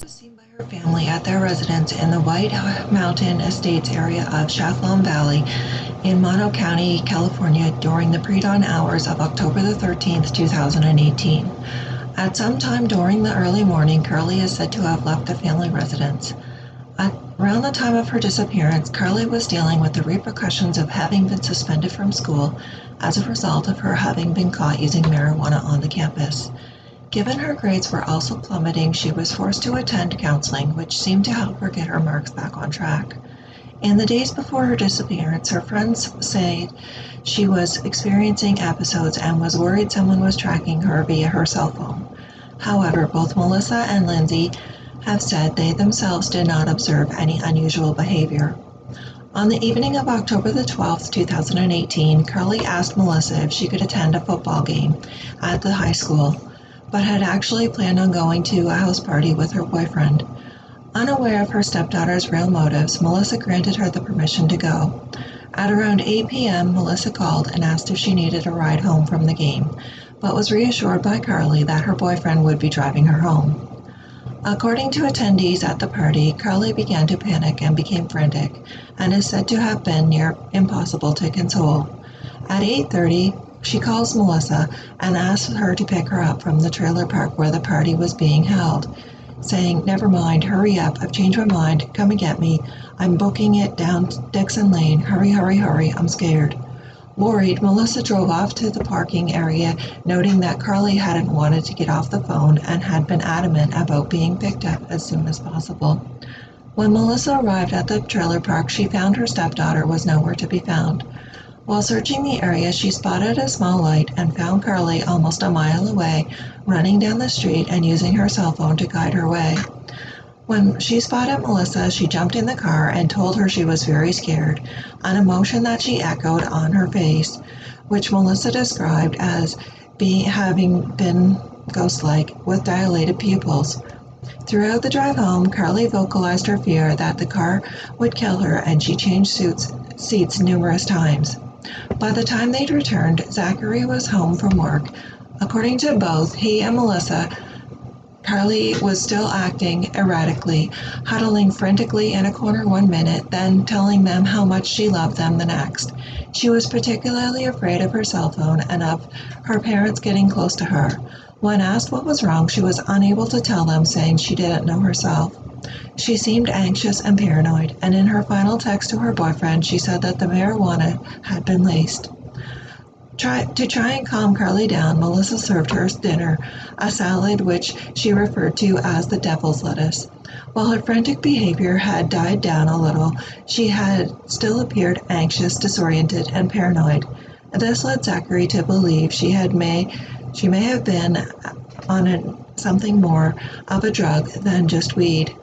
was seen by her family at their residence in the White Mountain Estates area of Chafflon Valley in Mono County, California during the pre-dawn hours of October the 13th, 2018. At some time during the early morning, Karlie is said to have left the family residence. Around the time of her disappearance, Karlie was dealing with the repercussions of having been suspended from school as a result of her having been caught using marijuana on the campus. Given her grades were also plummeting, she was forced to attend counseling, which seemed to help her get her marks back on track. In the days before her disappearance, her friends said she was experiencing episodes and was worried someone was tracking her via her cell phone. However, both Melissa and Lindsay have said they themselves did not observe any unusual behavior. On the evening of October the 12th, 2018, Karlie asked Melissa if she could attend a football game at the high school, but had actually planned on going to a house party with her boyfriend. Unaware of her stepdaughter's real motives, Melissa granted her the permission to go. At around 8 p.m., Melissa called and asked if she needed a ride home from the game, but was reassured by Karlie that her boyfriend would be driving her home. According to attendees at the party, Karlie began to panic and became frantic, and is said to have been near impossible to console. At 8:30, she calls Melissa and asks her to pick her up from the trailer park where the party was being held, saying, "Never mind, hurry up, I've changed my mind, come and get me. I'm booking it down Dixon Lane, hurry, hurry, hurry, I'm scared." Worried, Melissa drove off to the parking area, noting that Karlie hadn't wanted to get off the phone and had been adamant about being picked up as soon as possible. When Melissa arrived at the trailer park, she found her stepdaughter was nowhere to be found. While searching the area, she spotted a small light and found Karlie almost a mile away, running down the street and using her cell phone to guide her way. When she spotted Melissa, she jumped in the car and told her she was very scared, an emotion that she echoed on her face, which Melissa described as having been ghost-like with dilated pupils. Throughout the drive home, Karlie vocalized her fear that the car would kill her, and she changed seats numerous times. By the time they'd returned, Zachary was home from work. According to both he and Melissa, Karlie was still acting erratically, huddling frantically in a corner one minute, then telling them how much she loved them the next. She was particularly afraid of her cell phone and of her parents getting close to her. When asked what was wrong, she was unable to tell them, saying she didn't know herself. She seemed anxious and paranoid, and in her final text to her boyfriend, she said that the marijuana had been laced. To try and calm Karlie down, Melissa served her dinner, a salad which she referred to as the devil's lettuce. While her frantic behavior had died down a little, she had still appeared anxious, disoriented, and paranoid. This led Zachary to believe she may have been on something more of a drug than just weed.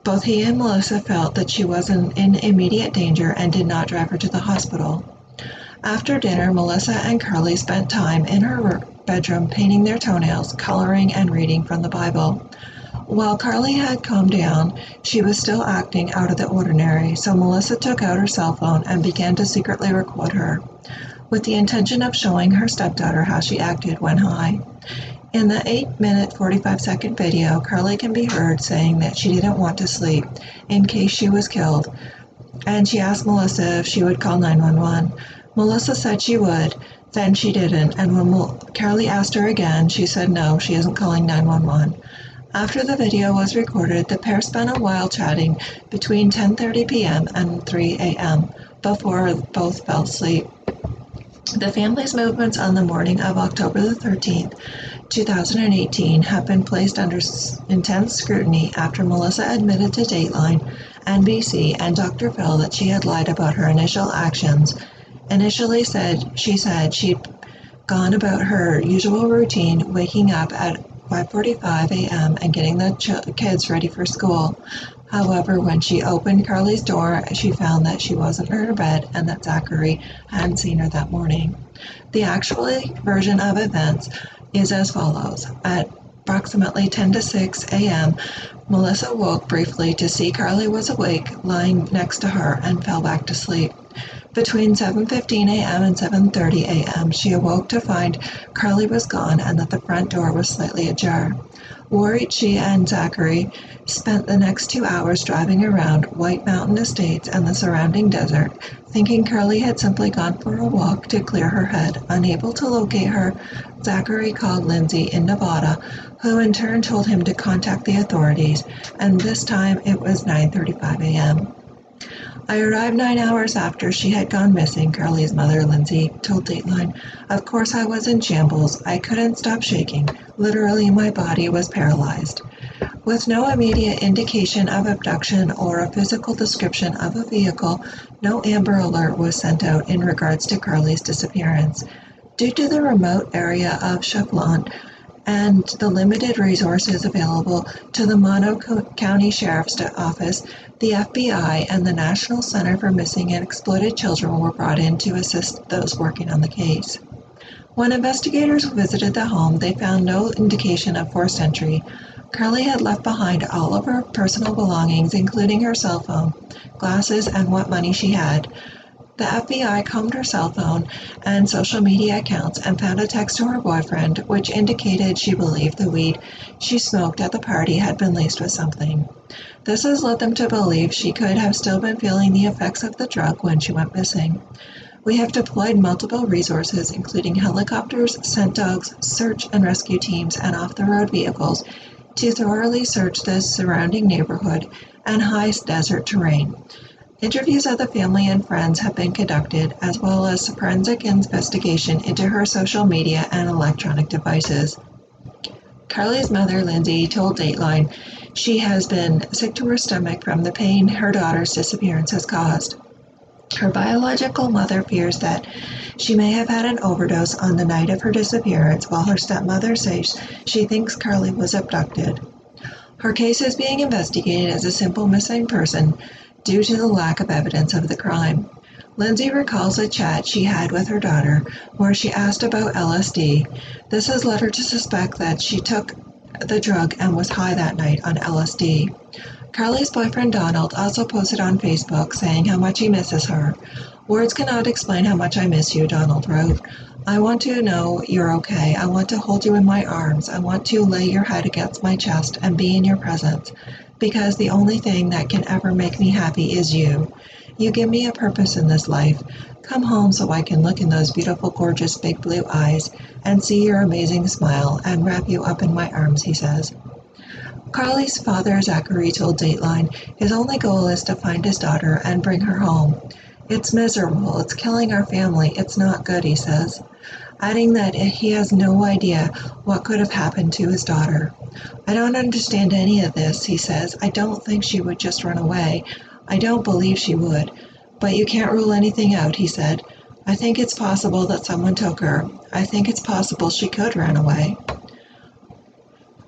Both he and Melissa felt that she was in immediate danger and did not drive her to the hospital. After dinner, Melissa and Karlie spent time in her bedroom painting their toenails, coloring, and reading from the Bible. While Karlie had calmed down, she was still acting out of the ordinary, so Melissa took out her cell phone and began to secretly record her, with the intention of showing her stepdaughter how she acted when high. In the 8-minute 45-second video, Karlie can be heard saying that she didn't want to sleep in case she was killed, and she asked Melissa if she would call 911. Melissa said she would, then she didn't, and when Karlie asked her again, she said no, she isn't calling 911. After the video was recorded, the pair spent a while chatting between 10:30 p.m. and 3 a.m. before both fell asleep. The family's movements on the morning of October the 13th, 2018 have been placed under intense scrutiny after Melissa admitted to Dateline, NBC, and Dr. Phil that she had lied about her initial actions. Initially she said she'd gone about her usual routine, waking up at 5:45 a.m. and getting the kids ready for school. However, when she opened Karlie's door, she found that she wasn't in her bed and that Zachary hadn't seen her that morning. The actual version of events is as follows. At approximately 10 to 6 a.m., Melissa woke briefly to see Karlie was awake, lying next to her, and fell back to sleep. Between 7:15 a.m. and 7:30 a.m., she awoke to find Karlie was gone and that the front door was slightly ajar. Worried, she and Zachary spent the next 2 hours driving around White Mountain Estates and the surrounding desert, thinking Karlie had simply gone for a walk to clear her head. Unable to locate her, Zachary called Lindsay in Nevada, who in turn told him to contact the authorities, and this time it was 9:35 a.m. I arrived 9 hours after she had gone missing, Karlie's mother, Lindsay, told Dateline. Of course I was in shambles. I couldn't stop shaking. Literally, my body was paralyzed. With no immediate indication of abduction or a physical description of a vehicle, no Amber Alert was sent out in regards to Karlie's disappearance. Due to the remote area of Chevron and the limited resources available to the Mono County Sheriff's Office, the FBI and the National Center for Missing and Exploited Children were brought in to assist those working on the case. When investigators visited the home, they found no indication of forced entry. Karlie had left behind all of her personal belongings, including her cell phone, glasses, and what money she had. The FBI combed her cell phone and social media accounts and found a text to her boyfriend, which indicated she believed the weed she smoked at the party had been laced with something. This has led them to believe she could have still been feeling the effects of the drug when she went missing. We have deployed multiple resources, including helicopters, scent dogs, search and rescue teams, and off-the-road vehicles, to thoroughly search the surrounding neighborhood and high desert terrain. Interviews of the family and friends have been conducted, as well as forensic investigation into her social media and electronic devices. Karlie's mother, Lindsay, told Dateline she has been sick to her stomach from the pain her daughter's disappearance has caused. Her biological mother fears that she may have had an overdose on the night of her disappearance, while her stepmother says she thinks Karlie was abducted. Her case is being investigated as a simple missing person due to the lack of evidence of the crime. Lindsay recalls a chat she had with her daughter where she asked about LSD. This has led her to suspect that she took the drug and was high that night on LSD. Karlie's boyfriend Donald also posted on Facebook saying how much he misses her. Words cannot explain how much I miss you, Donald wrote. I want to know you're okay. I want to hold you in my arms. I want to lay your head against my chest and be in your presence, because the only thing that can ever make me happy is you. You give me a purpose in this life. Come home so I can look in those beautiful, gorgeous, big blue eyes and see your amazing smile and wrap you up in my arms, he says. Karlie's father, Zachary, told Dateline his only goal is to find his daughter and bring her home. It's miserable. It's killing our family. It's not good, he says, adding that he has no idea what could have happened to his daughter. I don't understand any of this, he says. I don't think she would just run away. I don't believe she would. But you can't rule anything out, he said. I think it's possible that someone took her. I think it's possible she could run away.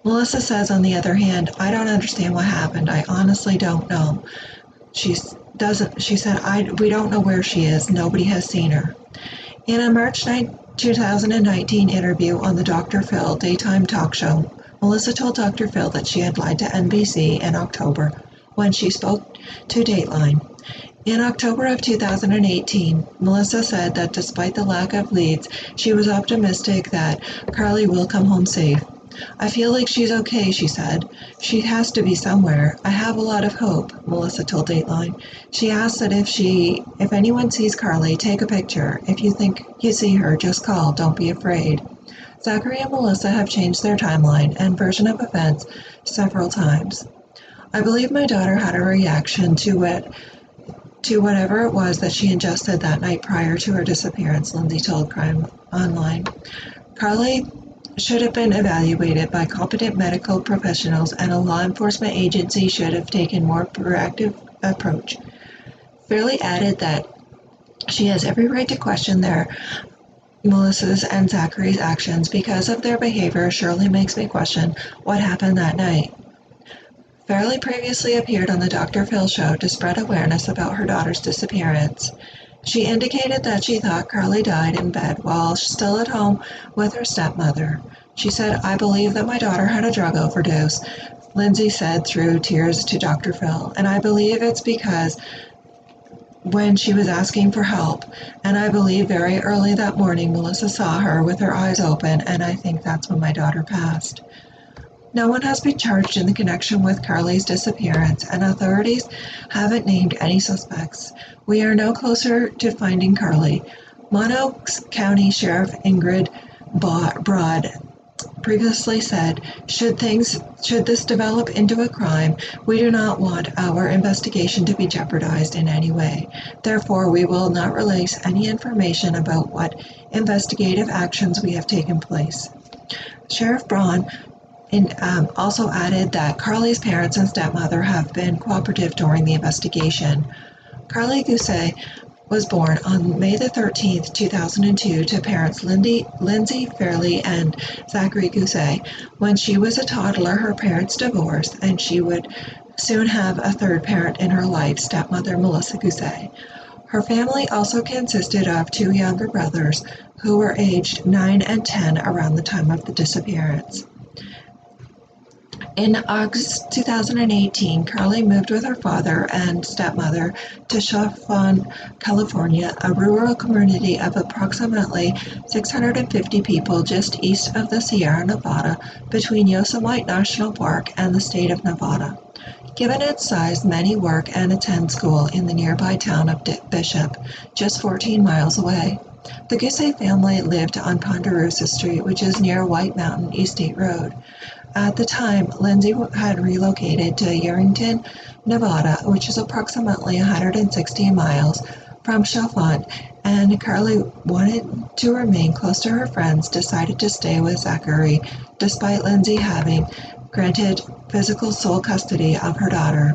Melissa says, on the other hand, I don't understand what happened. I honestly don't know. She said, we don't know where she is. Nobody has seen her. In a March 9, 2019 interview on the Dr. Phil daytime talk show, Melissa told Dr. Phil that she had lied to NBC in October when she spoke to Dateline. In October of 2018, Melissa said that despite the lack of leads, she was optimistic that Karlie will come home safe. I feel like she's okay, she said. She has to be somewhere. I have a lot of hope, Melissa told Dateline. She asked that if anyone sees Karlie, take a picture. If you think you see her, just call. Don't be afraid. Zachary and Melissa have changed their timeline and version of events several times. I believe my daughter had a reaction to whatever it was that she ingested that night prior to her disappearance, Lindsay told Crime Online. Karlie should have been evaluated by competent medical professionals, and a law enforcement agency should have taken a more proactive approach. Fairley added that she has every right to question Melissa's and Zachary's actions. Because of their behavior surely makes me question what happened that night. Fairley previously appeared on the Dr. Phil show to spread awareness about her daughter's disappearance. She indicated that she thought Karlie died in bed while still at home with her stepmother. She said, I believe that my daughter had a drug overdose, Lindsay said through tears to Dr. Phil, and I believe it's because when she was asking for help, and I believe very early that morning Melissa saw her with her eyes open, and I think that's when my daughter passed. No one has been charged in the connection with Karlie's disappearance, and authorities haven't named any suspects. We are no closer to finding Karlie. Mono County Sheriff Ingrid Broad previously said, should this develop into a crime, we do not want our investigation to be jeopardized in any way. Therefore, we will not release any information about what investigative actions we have taken place. Sheriff Braun also added that Karlie's parents and stepmother have been cooperative during the investigation. Karlie Guse was born on May the 13th, 2002 to parents Lindsay Fairley and Zachary Guse. When she was a toddler, her parents divorced, and she would soon have a third parent in her life, stepmother Melissa Guse. Her family also consisted of two younger brothers who were aged 9 and 10 around the time of the disappearance. In August 2018, Karlie moved with her father and stepmother to Chafflon, California, a rural community of approximately 650 people just east of the Sierra Nevada, between Yosemite National Park and the state of Nevada. Given its size, many work and attend school in the nearby town of Bishop, just 14 miles away. The Guse family lived on Ponderosa Street, which is near White Mountain East State Road. At the time, Lindsay had relocated to Yerington, Nevada, which is approximately 160 miles from Chafflon, and Karlie wanted to remain close to her friends, decided to stay with Zachary, despite Lindsay having granted physical sole custody of her daughter.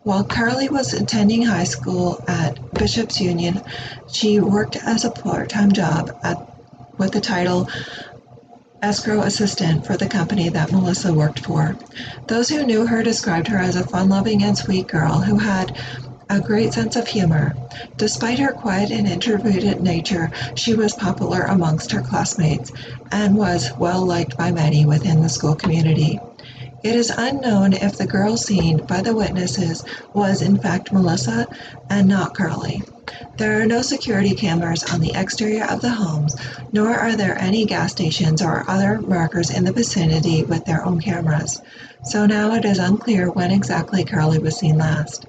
While Karlie was attending high school at Bishop's Union, she worked as a part-time job with the title escrow assistant for the company that Melissa worked for. Those who knew her described her as a fun-loving and sweet girl who had a great sense of humor. Despite her quiet and introverted nature, she was popular amongst her classmates and was well liked by many within the school community. It is unknown if the girl seen by the witnesses was in fact Melissa and not Karlie. There are no security cameras on the exterior of the homes, nor are there any gas stations or other markers in the vicinity with their own cameras. So now it is unclear when exactly Karlie was seen last.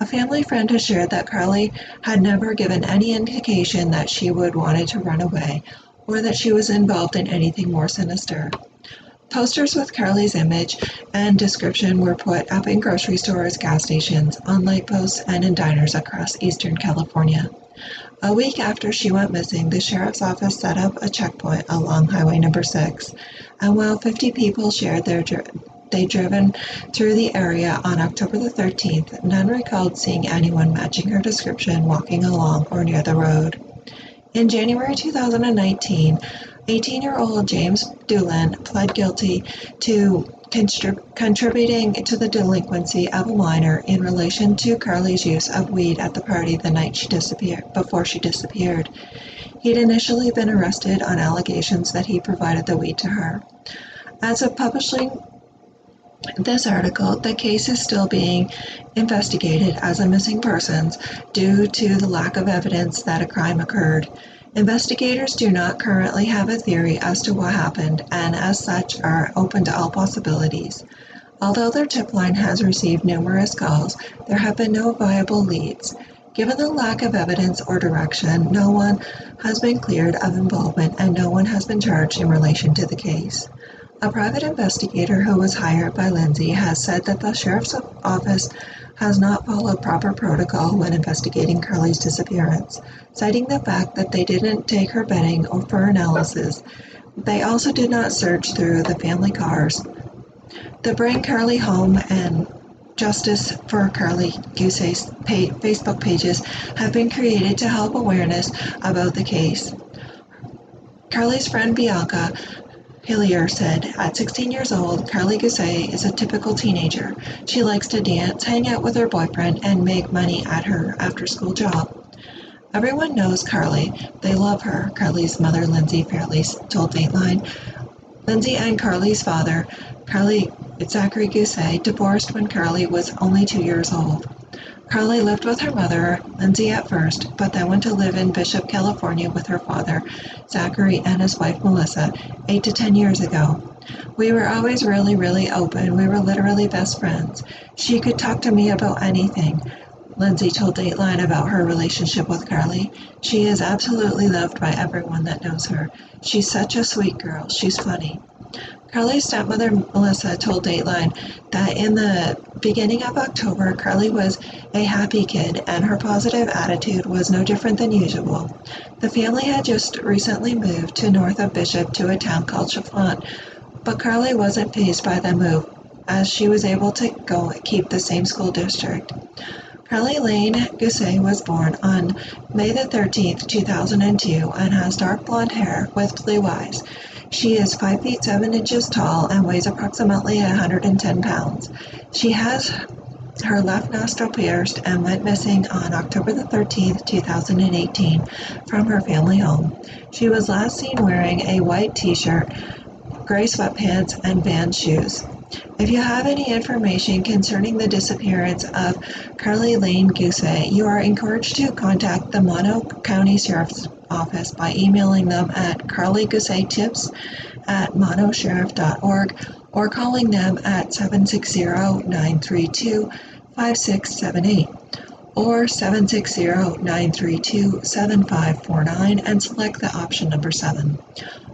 A family friend has shared that Karlie had never given any indication that she would wanted to run away or that she was involved in anything more sinister. Posters with Karlie's image and description were put up in grocery stores, gas stations, on light posts, and in diners across Eastern California. A week after she went missing, the sheriff's office set up a checkpoint along Highway Number 6, and while 50 people shared they'd driven through the area on October the 13th, none recalled seeing anyone matching her description walking along or near the road. In January 2019, 18-year-old James Doolin pled guilty to contributing to the delinquency of a minor in relation to Karlie's use of weed at the party the night before she disappeared. He'd initially been arrested on allegations that he provided the weed to her. As of publishing this article, the case is still being investigated as a missing persons due to the lack of evidence that a crime occurred. Investigators do not currently have a theory as to what happened and as such are open to all possibilities. Although their tip line has received numerous calls, there have been no viable leads. Given the lack of evidence or direction, no one has been cleared of involvement and no one has been charged in relation to the case. A private investigator who was hired by Lindsay has said that the sheriff's office has not followed proper protocol when investigating Karlie's disappearance, citing the fact that they didn't take her bedding or for analysis. They also did not search through the family cars. The Bring Karlie Home and Justice for Karlie Guse's Facebook pages have been created to help awareness about the case. Karlie's friend Bianca Hillier said, at 16 years old, Karlie Guse is a typical teenager. She likes to dance, hang out with her boyfriend, and make money at her after-school job. Everyone knows Karlie. They love her, Karlie's mother, Lindsay Fairley, told Dateline. Lindsay and Karlie's father, Zachary Guse, divorced when Karlie was only 2 years old. Karlie lived with her mother, Lindsay, at first, but then went to live in Bishop, California with her father, Zachary, and his wife, Melissa, 8 to 10 years ago. We were always really, really open. We were literally best friends. She could talk to me about anything. Lindsay told Dateline about her relationship with Karlie. She is absolutely loved by everyone that knows her. She's such a sweet girl. She's funny. Karlie's stepmother, Melissa, told Dateline that in the beginning of October, Karlie was a happy kid and her positive attitude was no different than usual. The family had just recently moved to north of Bishop to a town called Chiffon, but Karlie wasn't fazed by the move as she was able to go keep the same school district. Karlie Lain Guse was born on May the 13th, 2002 and has dark blonde hair with blue eyes. She is 5 feet 7 inches tall and weighs approximately 110 pounds. She has her left nostril pierced and went missing on October the 13th, 2018 from her family home. She was last seen wearing a white t-shirt, gray sweatpants, and Vans shoes. If you have any information concerning the disappearance of Karlie Lain Guse, you are encouraged to contact the Mono County Sheriff's Office by emailing them at karliegusetips@monosheriff.org or calling them at 760-932-5678 or 760-932-7549 and select the option number 7.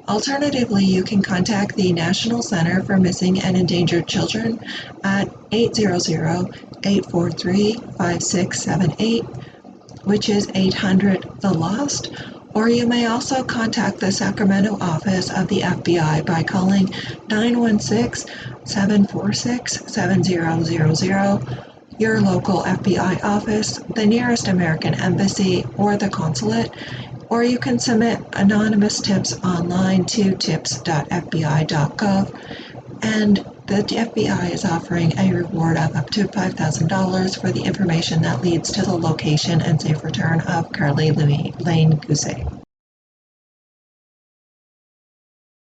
Alternatively, you can contact the National Center for Missing and Endangered Children at 800-843-5678, which is 800-THE-LOST, or you may also contact the Sacramento office of the FBI by calling 916-746-7000, your local FBI office, the nearest American embassy, or the consulate, or you can submit anonymous tips online to tips.fbi.gov, and the FBI is offering a reward of up to $5,000 for the information that leads to the location and safe return of Karlie Lain Guse.